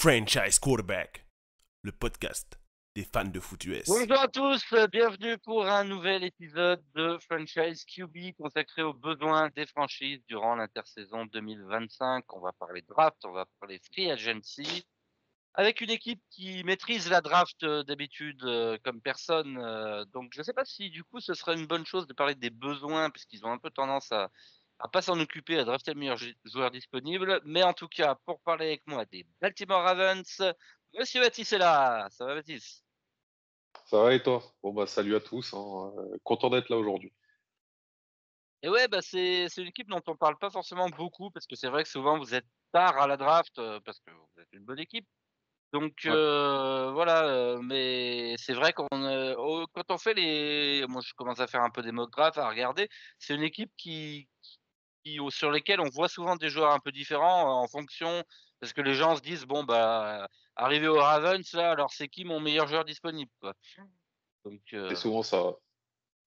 Franchise Quarterback, le podcast des fans de foot US. Bonjour à tous, bienvenue pour un nouvel épisode de Franchise QB consacré aux besoins des franchises durant l'intersaison 2025. On va parler draft, on va parler free agency, avec une équipe qui maîtrise la draft d'habitude comme personne. Donc je ne sais pas si du coup ce serait une bonne chose de parler des besoins, puisqu'ils ont un peu tendance à pas s'en occuper, à drafter le meilleur joueur disponible. Mais en tout cas, pour parler avec moi des Baltimore Ravens, Monsieur Baptiste est là. Ça va, Baptiste? Ça va et toi? Bon bah salut à tous, hein. Content d'être là aujourd'hui. Et ouais, bah c'est une équipe dont on parle pas forcément beaucoup parce que c'est vrai que souvent vous êtes tard à la draft parce que vous êtes une bonne équipe. Donc Ouais. voilà, mais c'est vrai quand on fait moi je commence à faire un peu des mock drafts, à regarder, c'est une équipe sur lesquelles on voit souvent des joueurs un peu différents en fonction, parce que les gens se disent bon bah arrivé au Ravens là, alors c'est qui mon meilleur joueur disponible quoi. Donc C'est souvent ça,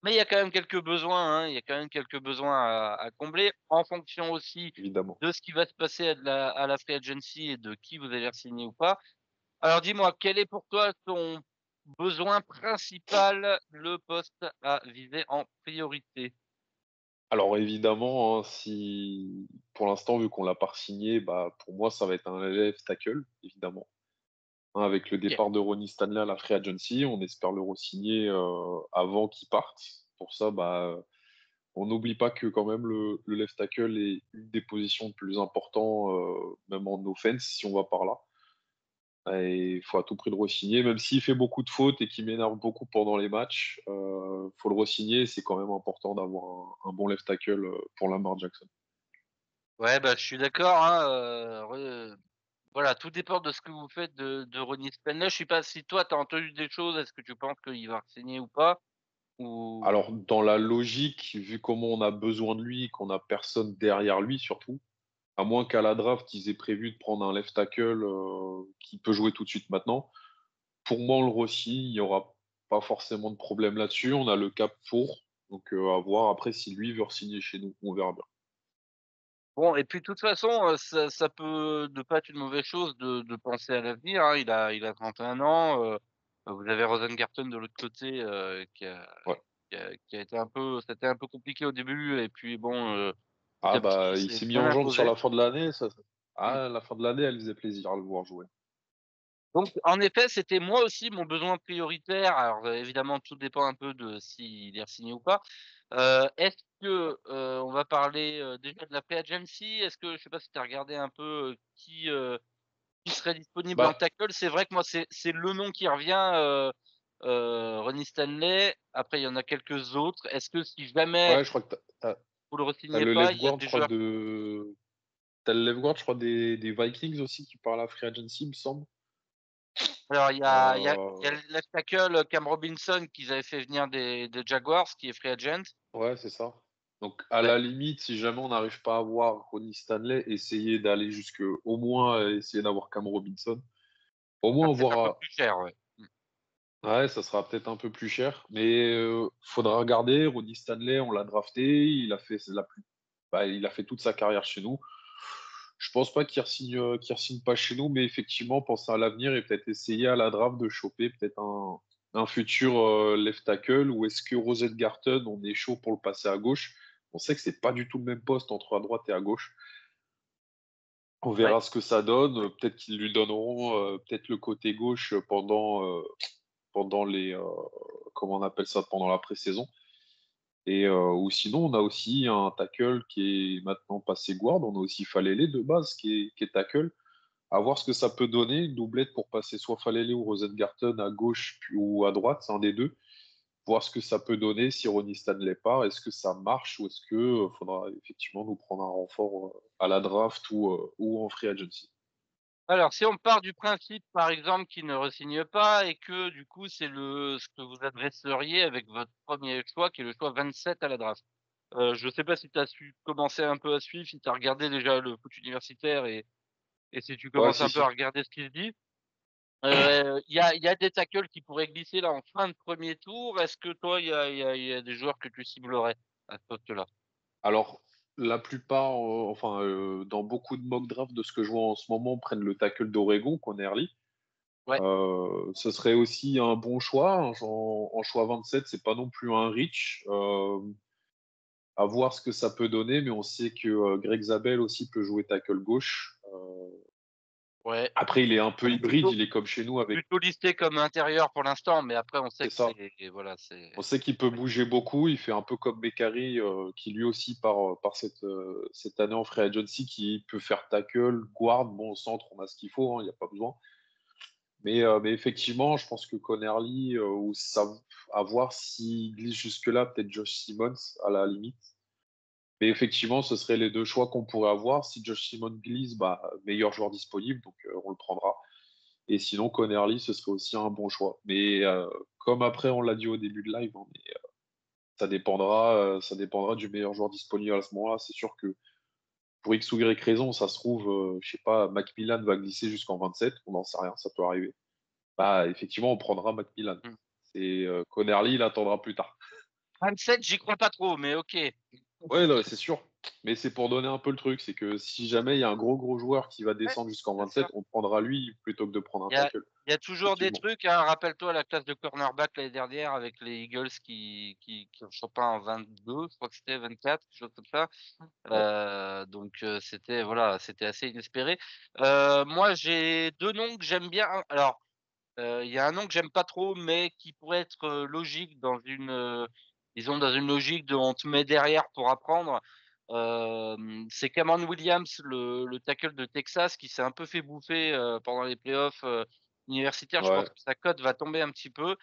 mais il y a quand même quelques besoins, hein, il y a quand même quelques besoins à combler en fonction aussi évidemment. de ce qui va se passer à la free agency et de qui vous allez re-signer ou pas. Alors dis-moi, quel est pour toi ton besoin principal, le poste à viser en priorité? Alors évidemment, hein, si pour l'instant vu qu'on l'a pas signé, bah pour moi ça va être un left tackle, évidemment. Hein, avec le OK. départ de Ronnie Stanley à la free agency, on espère le re-signer avant qu'il parte. Pour ça, on n'oublie pas que quand même le left tackle est une des positions les plus importantes, même en offense, si on va par là. Et il faut à tout prix le re-signer, même s'il fait beaucoup de fautes et qu'il m'énerve beaucoup pendant les matchs. Faut le re-signer. C'est quand même important d'avoir un bon left tackle pour Lamar Jackson. Ouais, bah, je suis d'accord, hein, voilà, tout dépend de ce que vous faites de Ronnie Stanley. Je sais pas si toi, tu as entendu des choses, est-ce que tu penses qu'il va re-signer ou pas? Ou Alors, dans la logique, vu comment on a besoin de lui, qu'on a personne derrière lui surtout, à moins qu'à la draft, ils aient prévu de prendre un left tackle qui peut jouer tout de suite maintenant. Pour moi, on le re-signe. Il n'y aura pas forcément de problème là-dessus. On a le cap pour. Donc, à voir après si lui veut re-signer chez nous. On verra bien. bon, et puis de toute façon, ça peut ne pas être une mauvaise chose de penser à l'avenir, hein. Il a 31 ans, vous avez Rosengarten de l'autre côté, Ouais. qui a été c'était un peu compliqué au début et puis bon, petit Ah à petit, il bah il s'est s'est mis bien en jambes sur imposé. la fin de l'année, Mmh. Ah, la fin de l'année, elle faisait plaisir à le voir jouer. Donc en effet, c'était moi aussi mon besoin prioritaire. Alors, évidemment, tout dépend un peu de s'il est re-signé ou pas. Est-ce que, on va parler, déjà de la free agency? Est-ce que je sais pas si tu as regardé un peu, qui serait disponible en Bah tackle? C'est vrai que moi, c'est le nom qui revient, Ronnie Stanley. Après, il y en a quelques autres. Est-ce que si jamais ouais, je crois que vous le t'as re-signez le pas, left il y a guard, des joueurs. t'as le left guard, je crois des Vikings aussi qui parlent à la free agency, il me semble. Alors il y a Euh, le left tackle, Cam Robinson qu'ils avaient fait venir des Jaguars, qui est free agent. ouais, c'est ça. Donc à Ouais, la limite, si jamais on n'arrive pas à avoir Ronnie Stanley, essayer d'aller jusque au moins essayer d'avoir Cam Robinson. Au ah moins peut-être un peu voir. plus cher, ouais. Mmh. Ouais, ça sera peut-être un peu plus cher, mais faudra regarder. Ronnie Stanley, on l'a drafté, il a fait toute sa carrière chez nous. Je pense pas qu'il re-signe pas chez nous, mais effectivement, penser à l'avenir et peut-être essayer à la draft de choper peut-être un futur left tackle, ou est-ce que Rosette Garten, on est chaud pour le passer à gauche? On sait que c'est pas du tout le même poste entre à droite et à gauche. On Ouais. verra ce que ça donne. Peut-être qu'ils lui donneront peut-être le côté gauche pendant comment on appelle ça, pendant la pré-saison. Et ou sinon, on a aussi un tackle qui est maintenant passé guard. On a aussi Falele de base qui est tackle. À voir ce que ça peut donner, une doublette pour passer soit Falele ou Rosengarten à gauche ou à droite, c'est un des deux. Voir ce que ça peut donner si Ronnie Stanley part. Est-ce que ça marche ou est-ce que faudra effectivement nous prendre un renfort à la draft ou en free agency. Alors si on part du principe, par exemple, qu'il ne re-signe pas et que du coup, c'est le ce que vous adresseriez avec votre premier choix, qui est le choix 27 à la draft. Je sais pas si tu as su commencer un peu à suivre, si tu as regardé déjà le foot universitaire et si tu Ouais, commences si, un peu à si. regarder ce qui se dit. Il y a des tackles qui pourraient glisser là en fin de premier tour. Est-ce que toi, il y a des joueurs que tu ciblerais à ce poste-là? Alors, la plupart, dans beaucoup de mock drafts de ce que je vois en ce moment, prennent le tackle d'Oregon, Connerly. Ouais. Ce serait aussi un bon choix. En choix 27, c'est pas non plus un reach. À voir ce que ça peut donner, mais on sait que Greg Zabel aussi peut jouer tackle gauche. Ouais. Après, il est un peu hybride, Plutôt, il est comme chez nous avec. plutôt listé comme intérieur pour l'instant, mais après on sait C'est que ça. voilà, c'est. On sait qu'il peut bouger beaucoup. Il fait un peu comme Beccari, qui lui aussi par cette année en free agency, qui peut faire tackle, guard. Bon, au centre, on a ce qu'il faut, il n'y a pas besoin. Mais effectivement, je pense que Connerly, à voir s'il glisse jusque-là, peut-être Josh Simmons à la limite. Mais effectivement, ce seraient les deux choix qu'on pourrait avoir. Si Josh Simmons glisse, bah, meilleur joueur disponible, donc on le prendra. Et sinon, Connerly, ce serait aussi un bon choix. Mais comme après, on l'a dit au début de live, hein, mais, ça dépendra du meilleur joueur disponible à ce moment-là. C'est sûr que pour X ou Y raison, ça se trouve, je sais pas, Macmillan va glisser jusqu'en 27, on n'en sait rien, ça peut arriver. Bah, effectivement, on prendra Macmillan. Hmm. C'est Connerly, il attendra plus tard. 27, j'y crois pas trop, mais ok. Ouais, non, c'est sûr. Mais c'est pour donner un peu le truc, c'est que si jamais il y a un gros joueur qui va Ouais, descendre jusqu'en bien 27, sûr. on prendra lui plutôt que de prendre un Il y a, tackle. il y a toujours des Effectivement. trucs, hein. Rappelle-toi la classe de cornerback l'année dernière avec les Eagles qui ont chopé en 22, je crois que c'était 24, quelque chose comme ça. Ouais. Donc c'était voilà, c'était assez inespéré. Moi, j'ai deux noms que j'aime bien. Alors, il y a un nom que j'aime pas trop, mais qui pourrait être logique dans disons dans une logique de on te met derrière pour apprendre. C'est Cameron Williams, le tackle de Texas, qui s'est un peu fait bouffer pendant les playoffs universitaires. Je pense Ouais. que sa cote va tomber un petit peu.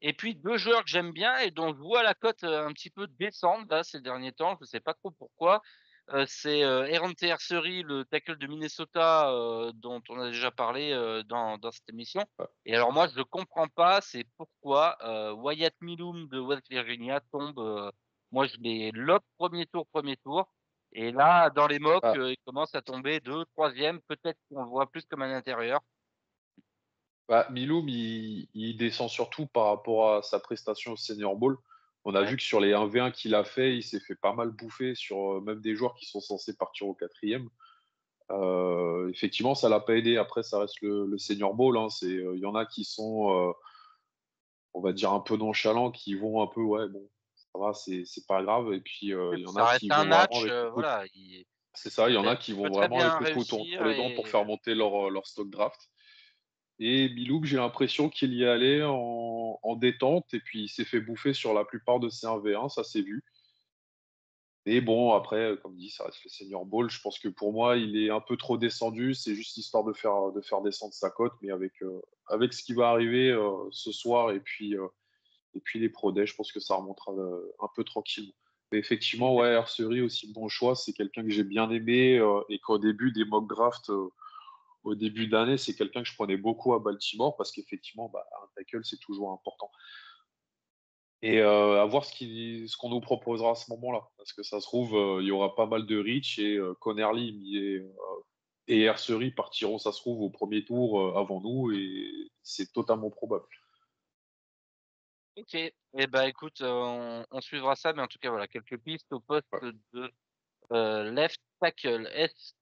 Et puis deux joueurs que j'aime bien et dont je vois la cote un petit peu descendre là ces derniers temps. Je ne sais pas trop pourquoi. C'est Aaron Tercery, le tackle de Minnesota, dont on a déjà parlé dans cette émission. Ouais. Et alors moi, je ne comprends pas, c'est pourquoi Wyatt Milum de West Virginia tombe. Moi, je l'ai lock premier tour. Et là, dans les mocks, Ah, il commence à tomber deux, troisième. Peut-être qu'on le voit plus comme un intérieur. bah, Miloum, il descend surtout par rapport à sa prestation au Senior Bowl. On a Ouais. vu que sur les 1v1 qu'il a fait, il s'est fait pas mal bouffer sur même des joueurs qui sont censés partir au quatrième. Effectivement, ça l'a pas aidé. Après, ça reste le Senior Bowl, hein. Il y en a qui sont, on va dire, un peu nonchalants, qui vont un peu, ouais, bon, ça va, c'est pas grave. Et puis, il y en Ça a reste qui un vont vraiment match. avec le couteau. Voilà, C'est ça, il y en peut, a qui peut vont très vraiment avec bien le couteau entre réussir. les dents pour faire monter leur stock draft. Et Milouk, j'ai l'impression qu'il y allait en détente et puis il s'est fait bouffer sur la plupart de ses 1v1, ça s'est vu. Et bon, après, comme dit, ça reste le Senior Ball. Je pense que pour moi, il est un peu trop descendu. C'est juste histoire de faire descendre sa cote. Mais avec ce qui va arriver ce soir et puis les Pro Day, je pense que ça remontera un peu tranquillement. Mais effectivement, ouais, Arcery aussi, bon choix. C'est quelqu'un que j'ai bien aimé et qu'au début des mock drafts, au début d'année, c'est quelqu'un que je prenais beaucoup à Baltimore parce qu'effectivement, bah, un tackle, c'est toujours important. Et à voir ce qu'on nous proposera à ce moment-là. Parce que ça se trouve, il y aura pas mal de reach et Connerly et Hercery partiront, ça se trouve, au premier tour avant nous et c'est totalement probable. Ok. Eh ben, écoute, on suivra ça, mais en tout cas, voilà, quelques pistes au poste Ouais. de left tackle.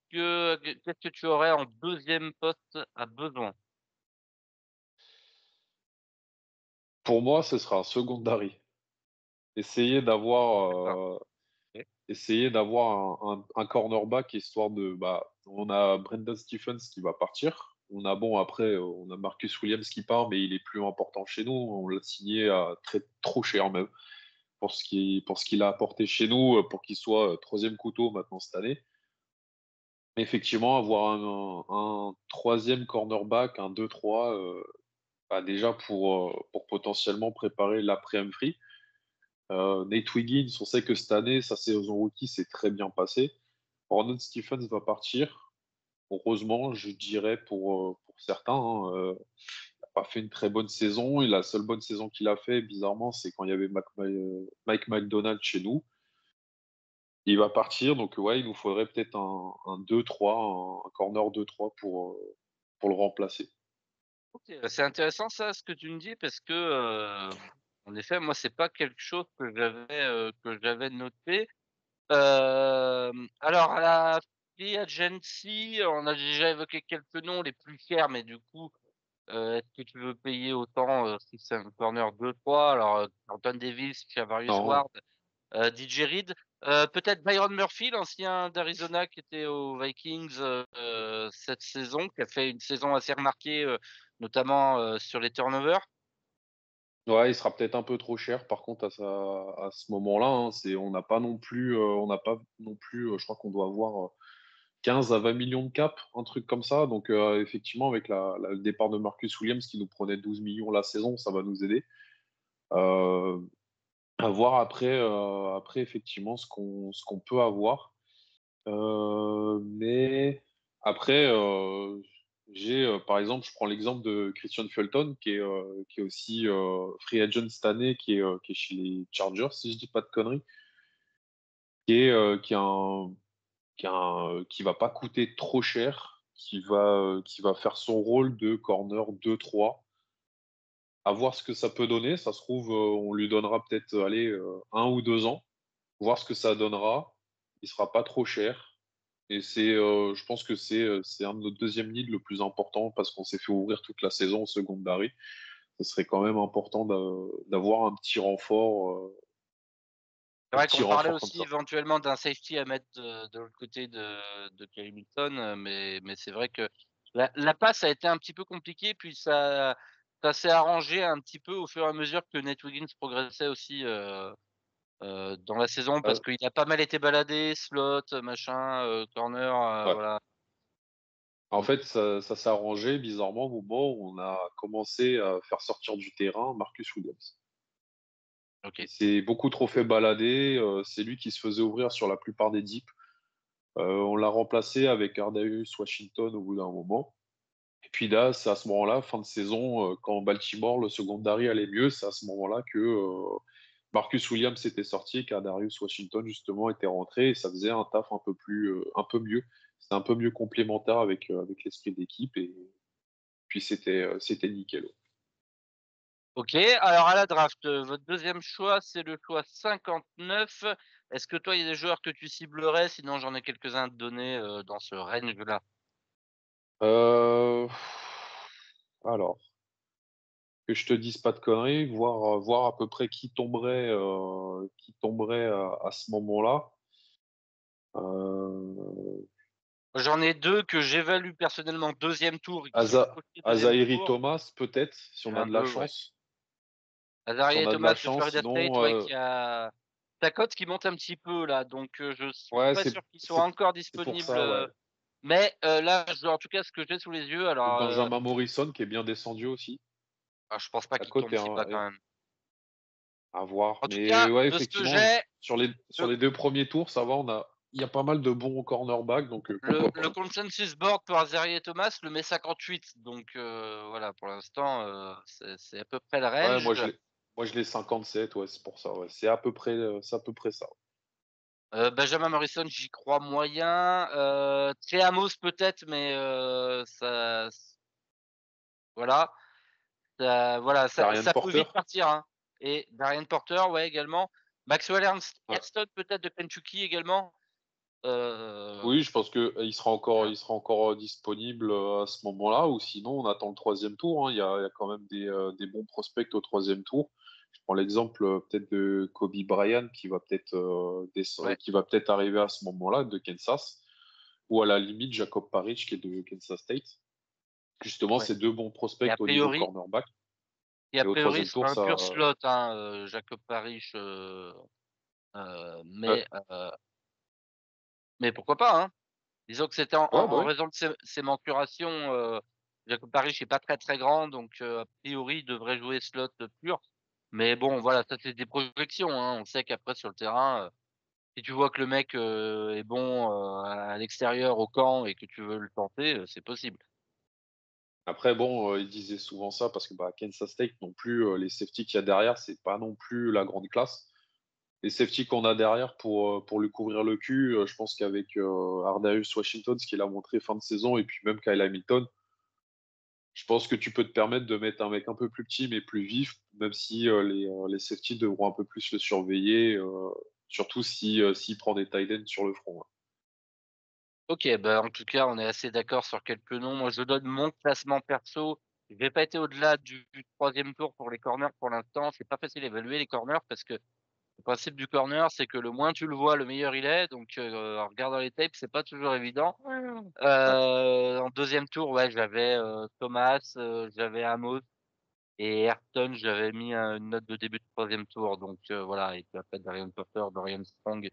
Qu'est-ce que tu aurais en deuxième poste à besoin? Pour moi, ce sera un secondary. Essayer D'accord. d'avoir Ok. essayer d'avoir un cornerback histoire de. Bah, on a Brendan Stephens qui va partir. On a bon après, on a Marcus Williams qui part, mais il est plus important chez nous. On l'a signé à trop cher même pour ce qu'il a apporté chez nous, pour qu'il soit troisième couteau maintenant cette année. Mais effectivement, avoir un troisième cornerback, un 2-3, bah, déjà pour potentiellement préparer l'après-Humphrey. Nate Wiggins, on sait que cette année, sa saison rookie s'est très bien passée. Brandon Stephens va partir. Heureusement, je dirais pour certains, hein, il n'a pas fait une très bonne saison. Et la seule bonne saison qu'il a fait, bizarrement, c'est quand il y avait Mike McDonald chez nous. Il va partir, donc ouais, il nous faudrait peut-être un 2-3, un corner 2-3 pour le remplacer. Ok, c'est intéressant ça, ce que tu me dis, parce que en effet, moi, c'est pas quelque chose que j'avais noté. Alors à la free agency, on a déjà évoqué quelques noms les plus chers, mais du coup, est-ce que tu veux payer autant, si c'est un corner 2-3? Alors, Anton Davis, Javarius Non. Ward, DJ Reed, peut-être Byron Murphy, l'ancien d'Arizona qui était aux Vikings, cette saison, qui a fait une saison assez remarquée, notamment, sur les turnovers. Ouais, il sera peut-être un peu trop cher par contre à ce moment-là, hein. On n'a pas non plus, je crois qu'on doit avoir 15 à 20 millions de cap, un truc comme ça. Donc effectivement, avec le départ de Marcus Williams qui nous prenait 12 millions la saison, ça va nous aider. Euh, à voir après effectivement ce qu'on peut avoir. Mais après, par exemple, je prends l'exemple de Christian Fulton, qui est aussi free agent cette année, qui est chez les Chargers, si je dis pas de conneries, qui va pas coûter trop cher, qui va faire son rôle de corner 2-3. À voir ce que ça peut donner. Ça se trouve, on lui donnera peut-être, allez, 1 ou 2 ans, voir ce que ça donnera. Il sera pas trop cher. Et je pense que c'est un de nos deuxième need le plus important parce qu'on s'est fait ouvrir toute la saison au secondary. Ce serait quand même important d'avoir C'est un vrai petit qu'on parlait renfort comme aussi ça. éventuellement d'un safety à mettre de l'autre côté de Kyle Hamilton, mais c'est vrai que la passe a été un petit peu compliquée, puis ça s'est arrangé un petit peu au fur et à mesure que Nate Wiggins progressait aussi, dans la saison parce Euh, qu'il a pas mal été baladé, slot, machin, corner, ouais. voilà. En Mmh, fait, ça s'est arrangé bizarrement au moment où on a commencé à faire sortir du terrain Marcus Williams. Il OK. s'est beaucoup trop fait balader. C'est lui qui se faisait ouvrir sur la plupart des dips. On l'a remplacé avec Ardaeus Washington au bout d'un moment. Et puis là, c'est à ce moment-là, fin de saison, quand Baltimore, le secondary allait mieux, c'est à ce moment-là que Marcus Williams était sorti et qu'Ardarius Washington, justement, était rentré. Et ça faisait un taf un peu mieux. C'était un peu mieux complémentaire avec l'esprit d'équipe. Et puis, c'était nickel. OK, alors à la draft, votre deuxième choix, c'est le choix 59. Est-ce que toi, il y a des joueurs que tu ciblerais? Sinon, j'en ai quelques-uns à te donner, dans ce range-là. Euh, alors, que je te dise pas de conneries, voir à peu près qui tomberait à ce moment-là. Euh, J'en ai 2 que j'évalue personnellement deuxième tour et qui sont cochés deuxième Azairi tour. Thomas, peut-être, si on a Un de la peu, ouais. chance. Si Azaria on et a de Thomas la de chance, Florida State, sinon, ouais, qui a sa cote qui monte un petit peu là, donc je suis ouais, pas sûr qu'il soit encore c'est pour disponible, ça, ouais. mais là, en tout cas, ce que j'ai sous les yeux, Ou alors, Benjamin Morrison, qui est bien descendu aussi. je pense pas La qu'il cote tombe est, si bas quand est même. à voir. En tout Mais cas, ouais, de ce que effectivement, j'ai, sur le les 2 premiers tours, ça va. Il y a pas mal de bons cornerbacks, donc pourquoi le pas. consensus board pour Azaria et Thomas le met 58, donc voilà, pour l'instant, c'est à peu près le Ouais, range. moi, je l'ai 57, ouais, c'est pour ça. Ouais. C'est à peu près ça. Benjamin Morrison, j'y crois moyen. Trey Amos peut-être, mais voilà, Darian ça peut Porter? vite partir, hein. Et Darian Porter, ouais, également. Maxwell Ouais. Erston peut-être de Kentucky également. Heu, Oui, je pense que voilà. il sera encore disponible à ce moment-là, ou sinon on attend le troisième tour, hein. Il y a quand même des bons prospects au troisième tour. Je prends l'exemple peut-être de Kobe Bryant Ouais, qui va peut-être arriver à ce moment-là de Kansas, ou à la limite Jacob Parrish qui est de Kansas State. Justement, ouais. c'est deux bons Et a prospects au niveau priori cornerback. et a Et au priori, troisième ce tour, sera un ça. pur slot, hein, Jacob Parrish, Ouais, mais pourquoi pas, hein? Disons que c'était ouais, bah en oui. raison de ses mensurations, Jacob Parrish est pas très, très grand, donc a priori, il devrait jouer slot pur. Mais bon, voilà, ça c'est des projections, hein. On sait qu'après sur le terrain, si tu vois que le mec, est bon, à l'extérieur au camp et que tu veux le tenter, c'est possible. Après, bon, ils disaient souvent ça parce que bah, Kansas State non plus, les safety qu'il y a derrière, c'est pas non plus la grande classe. Les safety qu'on a derrière pour lui couvrir le cul, je pense qu'avec Ardaeus Washington, ce qu'il a montré fin de saison, et puis même Kyle Hamilton, je pense que tu peux te permettre de mettre un mec un peu plus petit mais plus vif, même si les safety devront un peu plus le surveiller. Surtout s'il prend des tight ends sur le front. Ok, bah en tout cas, on est assez d'accord sur quelques noms. Moi, je donne mon classement perso. Je vais pas été au-delà du troisième tour pour les corners pour l'instant. C'est pas facile d'évaluer les corners parce que le principe du corner, c'est que le moins tu le vois, le meilleur il est. Donc, en regardant les tapes, c'est pas toujours évident. Ouais. En deuxième tour, ouais, j'avais Thomas, j'avais Amos et Ayrton. J'avais mis une note de début de troisième tour. Donc voilà, et puis après Darian Porter, Dorian Strong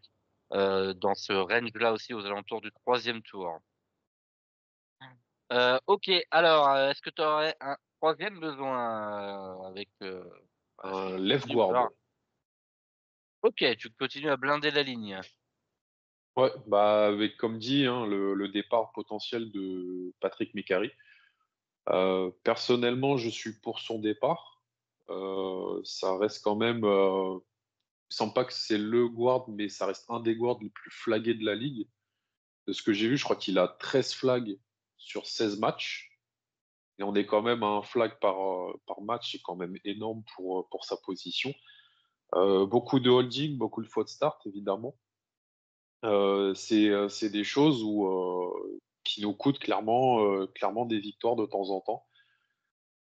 dans ce range-là aussi aux alentours du troisième tour. Ok, alors est-ce que tu aurais un troisième besoin avec si Un on left continue guard. par... Ok, tu continues à blinder la ligne. Ouais, bah avec comme dit hein, le départ potentiel de Patrick Mécary. Personnellement, je suis pour son départ. Ça reste quand même. Je sens pas que c'est le guard, mais ça reste un des guards les plus flagués de la ligue. De ce que j'ai vu, je crois qu'il a 13 flags sur 16 matchs. Et on est quand même à un flag par match, c'est quand même énorme pour sa position. Beaucoup de holding, beaucoup de fautes start, évidemment. C'est des choses qui nous coûtent clairement des victoires de temps en temps.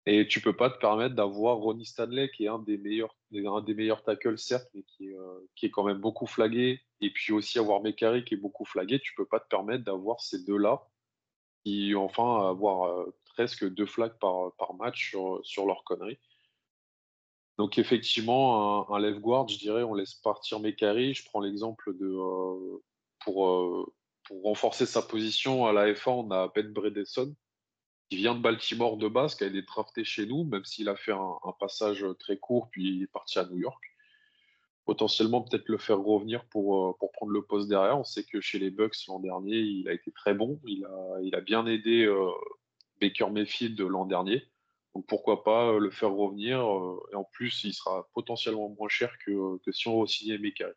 Et tu peux pas te permettre d'avoir Ronnie Stanley, qui est un des meilleurs tackles, certes, mais qui est quand même beaucoup flagué. Et puis aussi avoir Mekari, qui est beaucoup flagué. Tu peux pas te permettre d'avoir ces deux-là, qui enfin avoir presque deux flags par match sur leur connerie. Donc effectivement, un left guard, je dirais, on laisse partir Mekari. Je prends l'exemple pour, euh, pour renforcer sa position à la F1, on a Ben Bredesen, qui vient de Baltimore de base, qui a été drafté chez nous, même s'il a fait un passage très court, puis il est parti à New York. Potentiellement, peut-être le faire revenir pour prendre le poste derrière. On sait que chez les Bucks l'an dernier, il a été très bon. Il a bien aidé Baker Mayfield l'an dernier. Donc pourquoi pas le faire revenir. Et en plus, il sera potentiellement moins cher que si on re-signait Mekari.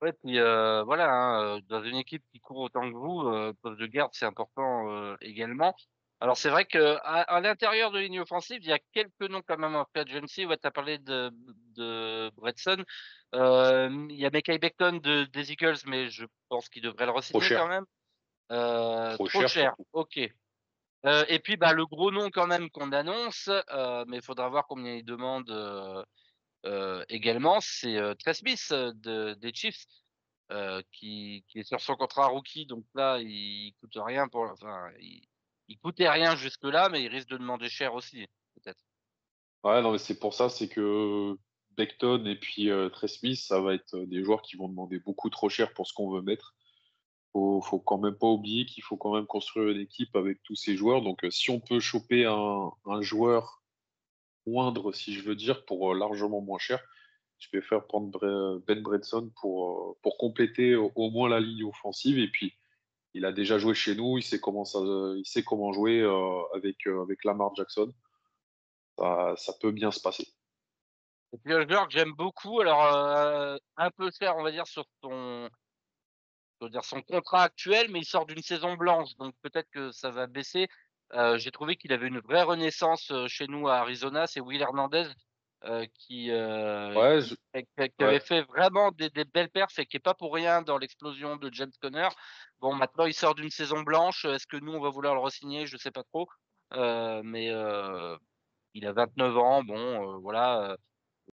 Ouais, puis voilà, hein, dans une équipe qui court autant que vous, poste de garde, c'est important également. Alors c'est vrai que à l'intérieur de la ligne offensive, il y a quelques noms quand même en free agency. Ouais, tu as parlé de Bredson. Il y a Mekhi Becton des Eagles, mais je pense qu'il devrait le Trop re-signer cher. quand même. Trop Trop cher cher, surtout. ok. Et puis bah le gros nom quand même qu'on annonce, mais il faudra voir combien il demande également, c'est Trey Smith des Chiefs. Qui est sur son contrat rookie, donc là, il coûte rien enfin, il coûtait rien jusque-là, mais il risque de demander cher aussi, peut-être. Ouais, non, mais c'est pour ça, c'est que Becton et puis Trey Smith, ça va être des joueurs qui vont demander beaucoup trop cher pour ce qu'on veut mettre. Faut quand même pas oublier qu'il faut quand même construire une équipe avec tous ces joueurs. Donc, si on peut choper un joueur moindre, si je veux dire, pour largement moins cher, je préfère prendre Ben Bredson pour compléter au moins la ligne offensive. Et puis, il a déjà joué chez nous, il sait comment jouer avec Lamar Jackson. Ça peut bien se passer. Et puis un joueur que j'aime beaucoup, alors un peu cher, on va dire, je veux dire son contrat actuel, mais il sort d'une saison blanche, donc peut-être que ça va baisser. J'ai trouvé qu'il avait une vraie renaissance chez nous à Arizona, c'est Will Hernandez Ouais, qui ouais. avait fait vraiment des belles perfs et qui est pas pour rien dans l'explosion de James Conner. Bon, maintenant il sort d'une saison blanche. Est-ce que nous on va vouloir le re-signer? Je sais pas trop. Mais il a 29 ans. Bon, voilà.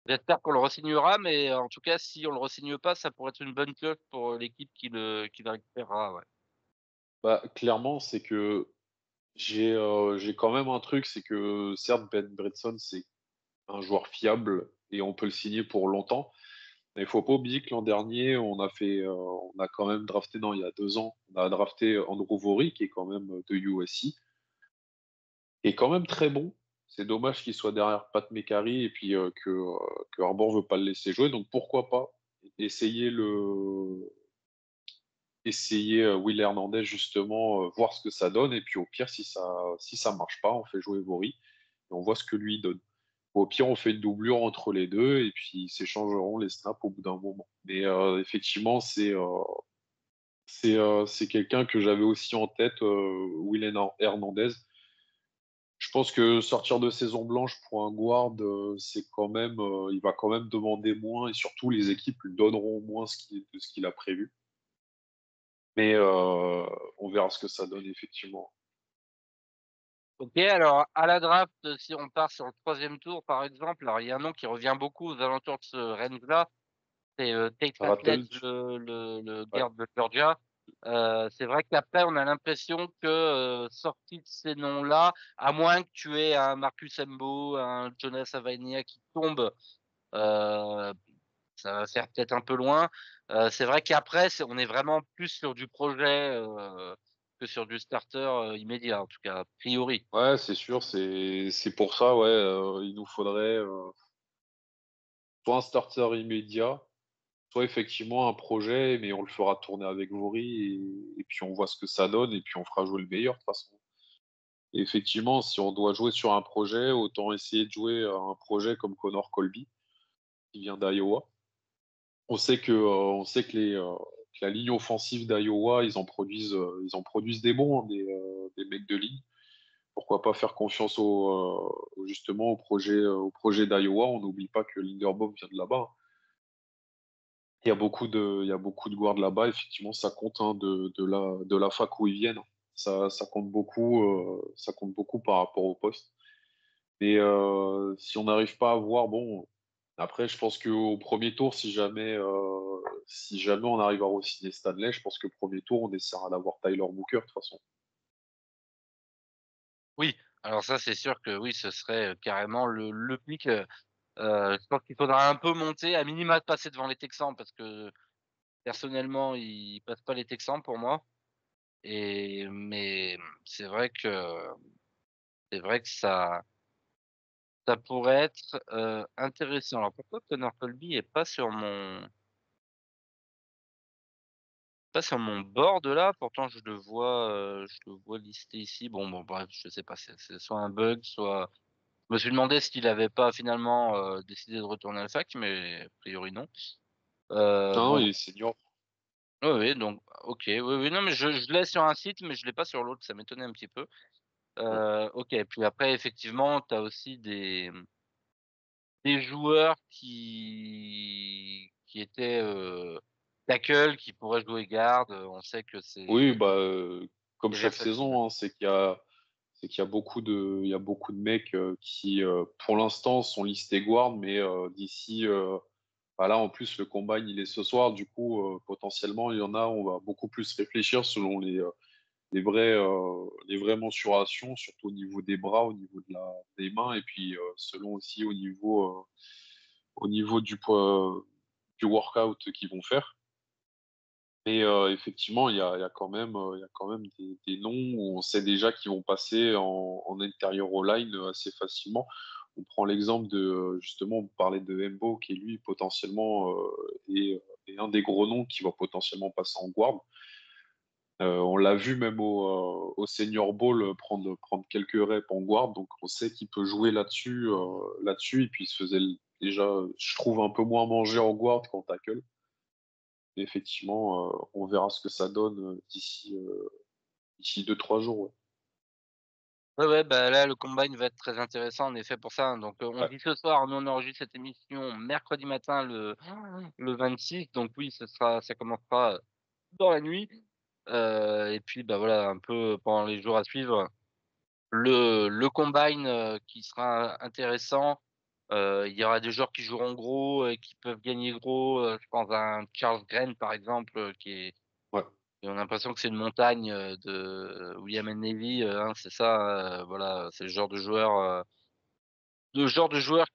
J'espère qu'on le re-signera, mais en tout cas, si on le re-signe pas, ça pourrait être une bonne pioche pour l'équipe qui le récupérera. Ouais. Bah, clairement, c'est que j'ai quand même un truc, c'est que certes, Ben Bredson, c'est un joueur fiable et on peut le signer pour longtemps. Mais il faut pas oublier que l'an dernier, on a quand même drafté, non, il y a 2 ans, on a drafté Andrew Vory, qui est quand même de USC, qui est quand même très bon. C'est dommage qu'il soit derrière Pat Mekari et puis que Harbour veut pas le laisser jouer. Donc pourquoi pas essayer Will Hernandez justement, voir ce que ça donne. Et puis au pire, si ça marche pas, on fait jouer Vory et on voit ce que lui donne. Au pire, on fait une doublure entre les deux et puis ils s'échangeront les snaps au bout d'un moment. Mais effectivement, c'est quelqu'un que j'avais aussi en tête, Will Hernandez. Je pense que sortir de saison blanche pour un guard, c'est quand même, il va quand même demander moins et surtout les équipes lui donneront moins de ce qu'il a prévu. Mais on verra ce que ça donne effectivement. Ok, alors à la draft, si on part sur le troisième tour, par exemple, alors il y a un nom qui revient beaucoup aux alentours de ce range-là, c'est Tate Ratledge, Ratledge, le ouais. garde de Georgia. C'est vrai qu'après, on a l'impression que sorti de ces noms-là, à moins que tu aies un Marcus Embo, un Jonas Avainia qui tombe, ça va faire peut-être un peu loin. C'est vrai qu'après, on est vraiment plus sur du projet que sur du starter immédiat, en tout cas, a priori. Ouais, c'est sûr, c'est pour ça, ouais, il nous faudrait soit un starter immédiat, soit effectivement un projet, mais on le fera tourner avec Vori et puis on voit ce que ça donne et puis on fera jouer le meilleur de toute façon. Et effectivement, si on doit jouer sur un projet, autant essayer de jouer à un projet comme Connor Colby, qui vient d'Iowa. On sait que la ligne offensive d'Iowa, ils en produisent des bons, hein, des mecs de ligne. Pourquoi pas faire confiance justement au projet d'Iowa. On n'oublie pas que Linderbaum vient de là-bas. Il y a beaucoup de guards là-bas. Effectivement, ça compte, hein, de la fac où ils viennent. Ça compte beaucoup par rapport au poste. Mais si on n'arrive pas à voir, bon, après, je pense qu'au premier tour, si jamais on arrive à re-signer Stanley, je pense que premier tour, on essaiera d'avoir Tyler Booker de toute façon. Oui, alors ça, c'est sûr que oui, ce serait carrément le pic. Je pense qu'il faudra un peu monter, à minima de passer devant les Texans, parce que personnellement, ils passent pas les Texans pour moi. Mais c'est vrai que ça pourrait être intéressant. Alors pourquoi Connor Colby est pas sur mon board là? Pourtant je le vois listé ici. Bon bref, je sais pas, c'est soit un bug, soit je me suis demandé s'il avait pas finalement décidé de retourner à la fac, mais a priori non. Non, Bon, il est senior. oui, oui, donc OK, oui, non, mais je l'ai sur un site, mais je l'ai pas sur l'autre, ça m'étonnait un petit peu. Ouais. OK, puis après effectivement, tu as aussi des joueurs qui étaient, tackle, qui pourraient jouer garde, on sait que Oui, c'est bah, comme c'est chaque versatile. saison, hein, c'est qu'il y a il y a beaucoup de mecs qui, pour l'instant, sont listés guard, mais d'ici, bah là, en plus, le combine, il est ce soir, du coup, potentiellement, il y en a, on va beaucoup plus réfléchir selon les vraies mensurations, surtout au niveau des bras, au niveau des mains, et puis selon aussi au niveau du workout qu'ils vont faire. Et effectivement, il y a quand même, il y a quand même des noms où on sait déjà qu'ils vont passer en interior O-line assez facilement. On prend l'exemple justement, on parlait de Embo, qui lui, potentiellement, est un des gros noms qui va potentiellement passer en guard. On l'a vu même au Senior Bowl prendre quelques reps en guard, donc on sait qu'il peut jouer là-dessus, et puis il se faisait déjà, je trouve, un peu moins manger en guard qu'en tackle. Et effectivement, on verra ce que ça donne d'ici 2-3 jours. Ouais. Ouais, ouais, bah, là, le combine va être très intéressant en effet pour ça, hein. Donc, on Ouais. dit ce soir, nous on enregistre cette émission mercredi matin le 26, donc oui, ça commencera dans la nuit. Et puis, bah, voilà, un peu pendant les jours à suivre, le combine, qui sera intéressant. Il y aura des joueurs qui joueront gros et qui peuvent gagner gros, je pense à un Charles Green par exemple, Ouais. et on a l'impression que c'est une montagne, de William and Navy, hein, c'est ça, voilà, c'est le genre de joueur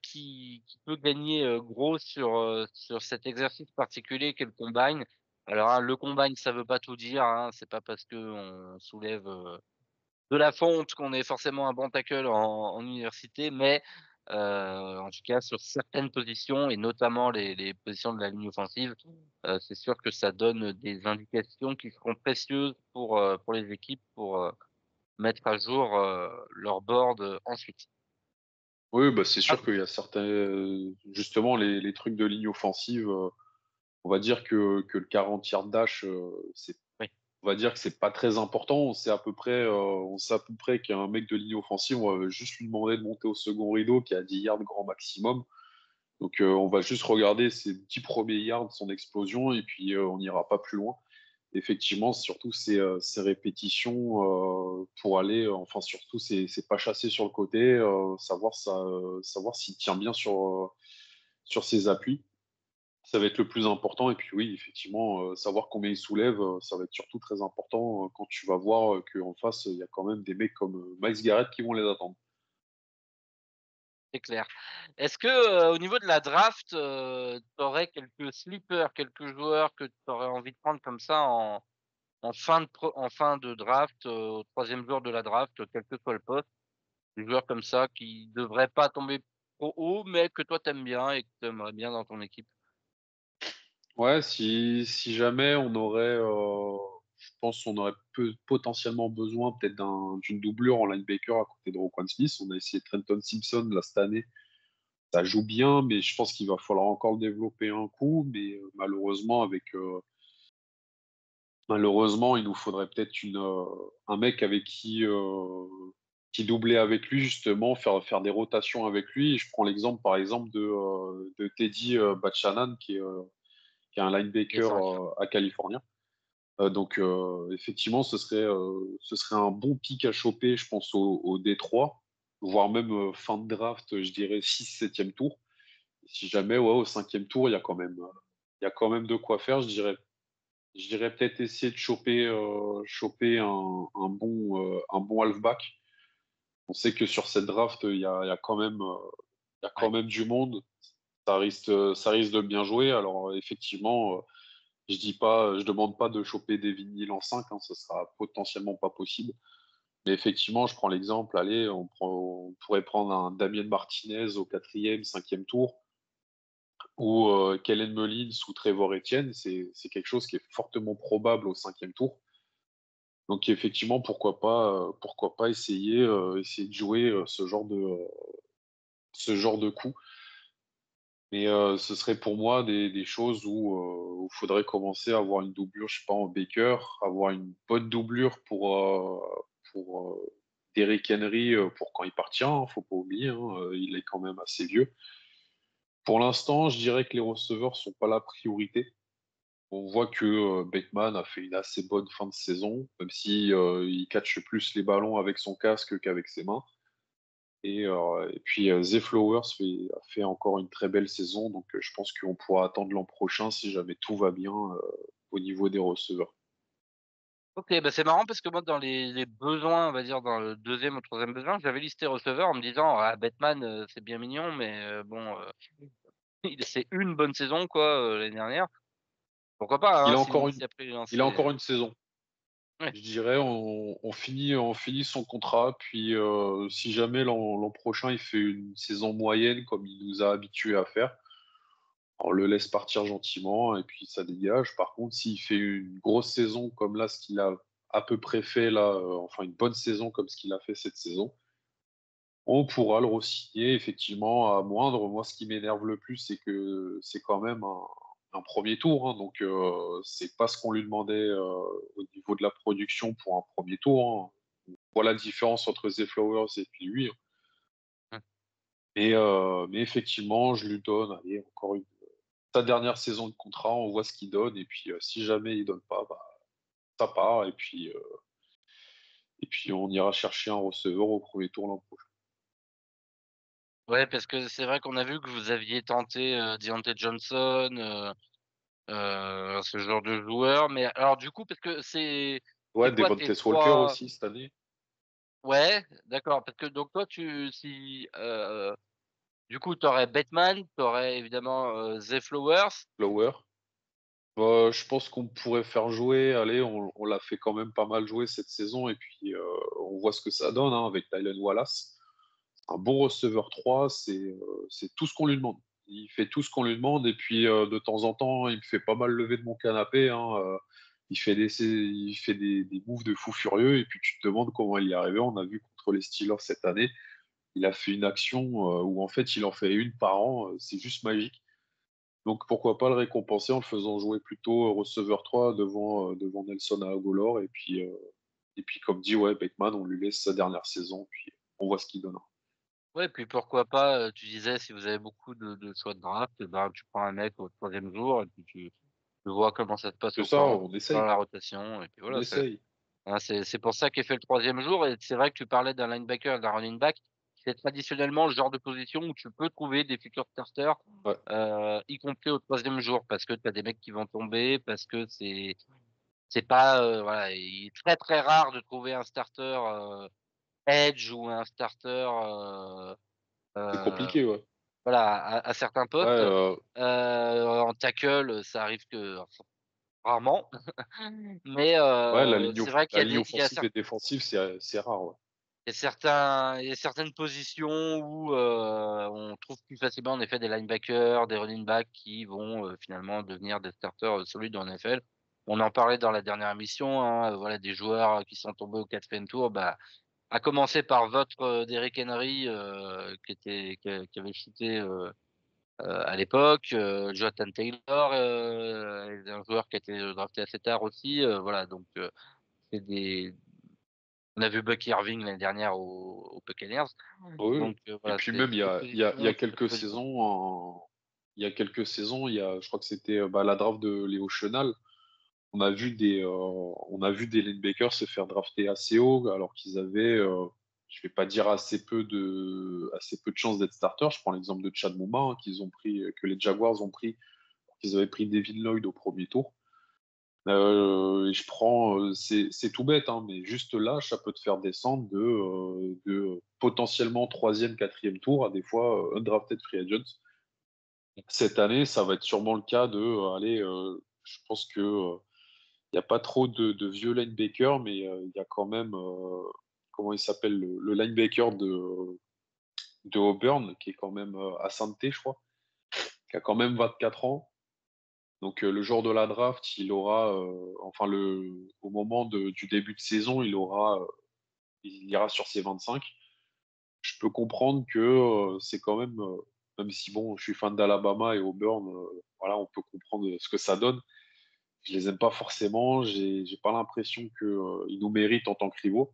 qui peut gagner, gros sur cet exercice particulier qu'est le combine. Alors, hein, le combine, ça veut pas tout dire, hein, c'est pas parce qu'on soulève, de la fonte qu'on est forcément un bon tackle en université, mais en tout cas sur certaines positions et notamment les positions de la ligne offensive, c'est sûr que ça donne des indications qui seront précieuses pour les équipes pour, mettre à jour, leur board, ensuite. Oui, bah, c'est Ah sûr qu'il y a certains, justement, les trucs de ligne offensive, on va dire que le 40 yard dash, oui. on va dire que c'est pas très important. On sait à peu près qu'un mec de ligne offensive, on va juste lui demander de monter au second rideau qui a 10 yards grand maximum. Donc on va juste regarder ses 10 premiers yards, son explosion, et puis on n'ira pas plus loin. Effectivement, surtout ces répétitions pour aller, enfin surtout c'est pas chasser sur le côté, savoir s'il tient bien sur ses appuis. Ça va être le plus important. Et puis oui, effectivement, savoir combien il soulève, ça va être surtout très important quand tu vas voir qu'en face, il y a quand même des mecs comme Miles Garrett qui vont les attendre. C'est clair. Est-ce que, au niveau de la draft, tu aurais quelques sleepers, quelques joueurs que tu aurais envie de prendre comme ça en fin de draft, au 3e jour de la draft, quel que soit le poste? Des joueurs comme ça qui devraient pas tomber trop haut, mais que toi t'aimes bien et que tu aimerais bien dans ton équipe? Ouais, si jamais je pense qu'on aurait potentiellement besoin peut-être d'une doublure en linebacker à côté de Roquan Smith. On a essayé Trenton Simpson là cette année. Ça joue bien, mais je pense qu'il va falloir encore le développer un coup. Mais malheureusement, il nous faudrait peut-être un mec avec qui doublait avec lui, justement, faire des rotations avec lui. Je prends l'exemple, par exemple, de Teddy Batshanan, qui est un linebacker Défensif. à California. Donc, effectivement, ce serait un bon pick à choper, je pense, au Détroit, voire même fin de draft, je dirais 6 7e tour. Si jamais, ouais, au 5e tour, il y a quand même de quoi faire, je dirais. Je dirais peut-être essayer de choper un bon halfback. On sait que sur cette draft, il y a quand Ouais. même du monde. Ça risque de bien jouer. Alors, effectivement, je demande pas de choper des vinyles en 5, hein, ce sera potentiellement pas possible. Mais effectivement, je prends l'exemple, allez, on pourrait prendre un Damien Martinez au 4e, 5e tour, ou Kellen Mullins ou Trevor Etienne. C'est quelque chose qui est fortement probable au 5e tour. Donc effectivement, pourquoi pas essayer de jouer ce genre de coup. Mais ce serait pour moi des choses où il faudrait commencer à avoir une doublure, je sais pas, en Baker, avoir une bonne doublure pour Derrick Henry pour quand il partira, hein, faut pas oublier, hein, il est quand même assez vieux. Pour l'instant, je dirais que les receveurs sont pas la priorité. On voit que Bateman a fait une assez bonne fin de saison, même si il catche plus les ballons avec son casque qu'avec ses mains. Et puis Zay Flowers a fait encore une très belle saison, donc je pense qu'on pourra attendre l'an prochain si jamais tout va bien au niveau des receveurs. OK, bah, c'est marrant parce que moi dans les besoins, on va dire dans le 2e ou 3e besoin, j'avais listé receveur en me disant: «Ah Batman, c'est bien mignon, mais bon, il c'est une bonne saison quoi, l'année dernière». Pourquoi pas, Il hein, a si encore si après il est il a lancé, encore une saison. ouais. Je dirais, on finit son contrat, puis si jamais l'an prochain il fait une saison moyenne comme il nous a habitués à faire, on le laisse partir gentiment et puis ça dégage. Par contre, s'il fait une grosse saison comme là, ce qu'il a à peu près fait là, enfin une bonne saison comme ce qu'il a fait cette saison, on pourra le re-signer effectivement à moindre. Moi, ce qui m'énerve le plus, c'est que c'est quand même un premier tour, hein, donc c'est pas ce qu'on lui demandait au niveau de la production pour un premier tour, hein. Voilà la différence entre The Flowers et puis lui, hein. Mmh. Mais effectivement, je lui donne, allez, sa dernière saison de contrat, on voit ce qu'il donne, et puis si jamais il donne pas, bah, ça part, et puis on ira chercher un receveur au premier tour l'an prochain. Ouais, parce que c'est vrai qu'on a vu que vous aviez tenté, Deontay Johnson, ce genre de joueur, mais alors du coup, parce que c'est Ouais, quoi tes Devontae Walker 3 aussi cette année. ouais, d'accord, parce que donc toi du coup, tu aurais Bateman, tu aurais évidemment, Zay Flowers. Flower. Je pense qu'on pourrait faire jouer, allez, on l'a fait quand même pas mal jouer cette saison, et puis on voit ce que ça donne hein, avec Tylen Wallace. Un bon receveur 3, c'est tout ce qu'on lui demande. Il fait tout ce qu'on lui demande, et puis de temps en temps, il me fait pas mal lever de mon canapé, hein, il fait des moves de fou furieux, et puis tu te demandes comment il y est arrivé. On a vu contre les Steelers cette année, il a fait une action où en fait il en fait une par an, c'est juste magique. Donc pourquoi pas le récompenser en le faisant jouer plutôt receveur 3 devant Nelson Agholor. Et puis comme dit, ouais, Beckman, on lui laisse sa dernière saison, puis on voit ce qu'il donne. Ouais, puis pourquoi pas, tu disais si vous avez beaucoup de choix de draft, ben, tu prends un mec au 3e jour et puis tu vois comment ça se passe C'est au ça, camp, on dans essaye, la rotation et puis on voilà, essaye. c'est pour ça qu'est fait le 3e jour et c'est vrai que tu parlais d'un linebacker et d'un running back. C'est traditionnellement le genre de position où tu peux trouver des futurs starters, Ouais, y compris au 3e jour parce que tu as des mecs qui vont tomber, parce que c'est pas, voilà, il est très, très rare de trouver un starter, edge ou un starter, c'est heu, compliqué, ouais. voilà, à certains Ouais, postes. En tackle, ça arrive que enfin, rarement, mais ouais, c'est vrai qu'il la y a ligne des offensive et défensive, c'est rare, ouais. il y a certaines positions où, on trouve plus facilement en effet des linebackers, des running backs qui vont, finalement devenir des starters, solides en NFL. On en parlait dans la dernière émission, hein, voilà des joueurs qui sont tombés au 4e tour, bah, à commencer par votre, Derrick Henry, qui avait chuté, à l'époque, Jonathan Taylor, un joueur qui a été drafté assez tard aussi, voilà donc c'est des on a vu Bucky Irving l'année dernière aux Buccaneers, Oui, oui. donc Et voilà, puis c'est même, des il y a positions très quelques polyvalentes. saisons, il y a quelques saisons, je crois que c'était la draft de Léo Chenal. On a vu des linebackers se faire drafter assez haut alors qu'ils avaient, je vais pas dire assez peu de chances d'être starters. Je prends l'exemple de Chad Muma, hein, que les Jaguars ont pris, qu'ils avaient pris Devin Lloyd au premier tour. Et c'est tout bête, hein, mais juste là, ça peut te faire descendre de potentiellement troisième, quatrième tour à des fois undrafted free agents. Cette année, ça va être sûrement le cas je pense que il n'y a pas trop de vieux linebackers, mais il y a quand même, comment il s'appelle, le linebacker de Auburn, qui est quand même à Sainté, je crois, qui a quand même 24 ans. Donc le jour de la draft, au moment du début de saison, il ira sur ses 25. Je peux comprendre que c'est quand même, même si bon, je suis fan d'Alabama et Auburn, voilà, on peut comprendre ce que ça donne. Je les aime pas forcément, j'ai pas l'impression que ils nous méritent en tant que rivaux.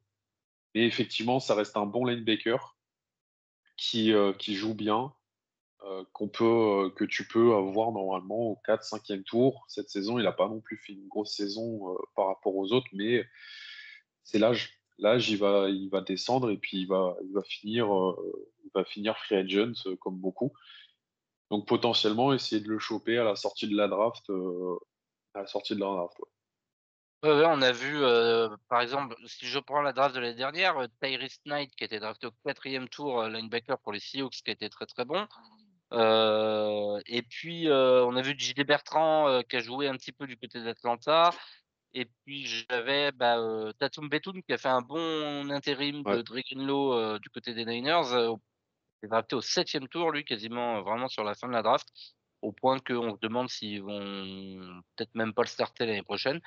Mais effectivement, ça reste un bon linebacker qui joue bien, que tu peux avoir normalement au 4 5e tour. Cette saison, il n'a pas non plus fait une grosse saison par rapport aux autres, mais c'est l'âge. L'âge, il va descendre et puis il va finir free agent comme beaucoup. Donc potentiellement, essayer de le choper à la sortie de la draft. À la sortie de la draft, ouais. Ouais, ouais, on a vu, par exemple, si je prends la draft de l'année dernière, Tyrese Knight qui a été drafté au 4e tour, linebacker pour les Seahawks qui a été très, très bon. Et puis, on a vu JD Bertrand, qui a joué un petit peu du côté d'Atlanta. Et puis j'avais, bah, Tatum Betoun qui a fait un bon intérim Ouais. de Dre Greenlaw, du côté des Niners, il est drafté au 7e tour lui, quasiment, vraiment sur la fin de la draft, au point qu'on se demande s'ils vont peut-être même pas le starter l'année prochaine.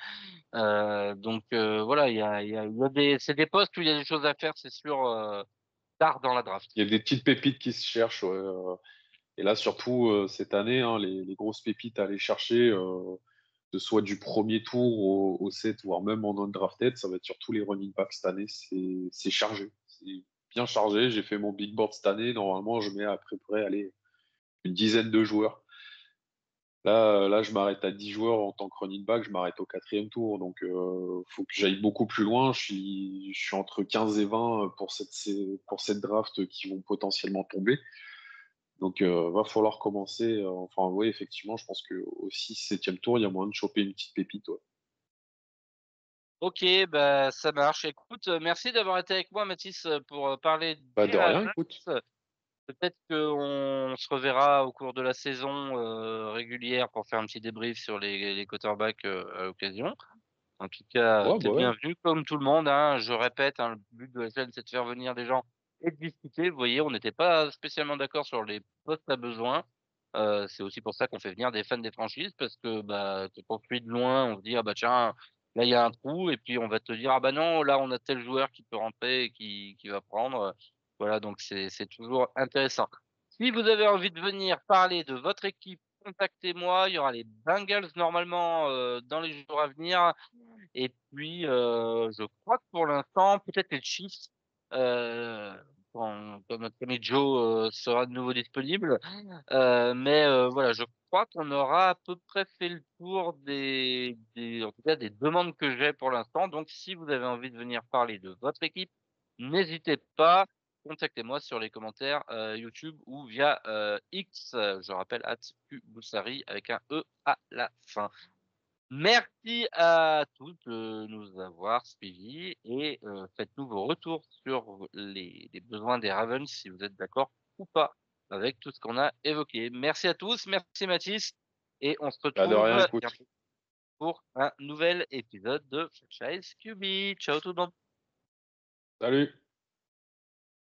Donc voilà, il y a des c'est des postes où il y a des choses à faire, c'est sûr, tard dans la draft. Il y a des petites pépites qui se cherchent, ouais. Et là, surtout cette année, hein, les grosses pépites à aller chercher, que ce soit du premier tour au 7, voire même en undrafted, ça va être surtout les running backs cette année. C'est chargé. C'est bien chargé. J'ai fait mon big board cette année. Normalement, je mets à peu près allez, une dizaine de joueurs. Là, je m'arrête à 10 joueurs en tant que running back. Je m'arrête au quatrième tour. Donc, faut que j'aille beaucoup plus loin. Je suis entre 15 et 20 pour cette draft qui vont potentiellement tomber. Donc, va falloir commencer. Enfin, oui, effectivement, je pense qu'au 6-7e tour, il y a moyen de choper une petite pépite. Ouais. OK, bah, ça marche. Écoute, merci d'avoir été avec moi Mathis, pour, parler Bah, des de rien, Ravens. écoute. Peut-être qu'on se reverra au cours de la saison, régulière pour faire un petit débrief sur les quarterbacks, à l'occasion. En tout cas, Ouais, tu bah es ouais. bienvenu comme tout le monde, hein. Je répète, hein, le but de la chaîne, c'est de faire venir des gens et de discuter. Vous voyez, on n'était pas spécialement d'accord sur les postes à besoin. C'est aussi pour ça qu'on fait venir des fans des franchises parce que, bah, quand on suit de loin, on se dit: «Ah bah tiens, là il y a un trou» et puis on va te dire: «Ah bah non, là on a tel joueur qui peut rentrer et qui va prendre». Voilà, donc c'est toujours intéressant. Si vous avez envie de venir parler de votre équipe contactez-moi. Il y aura les Bengals normalement dans les jours à venir. Et puis, je crois que pour l'instant, peut-être les Chiefs, euh, quand notre ami Joe sera de nouveau disponible. Mais voilà, je crois qu'on aura à peu près fait le tour en tout cas des demandes que j'ai pour l'instant. Donc, si vous avez envie de venir parler de votre équipe, n'hésitez pas. Contactez-moi sur les commentaires YouTube ou via X, je rappelle, @QBoussari avec un E à la fin. Merci à tous de nous avoir suivis et faites-nous vos retours sur les besoins des Ravens si vous êtes d'accord ou pas avec tout ce qu'on a évoqué. Merci à tous, merci Mathis et on se Bah, de retrouve rien, écoute. bientôt pour un nouvel épisode de Franchise QB. Ciao tout le monde. Salut.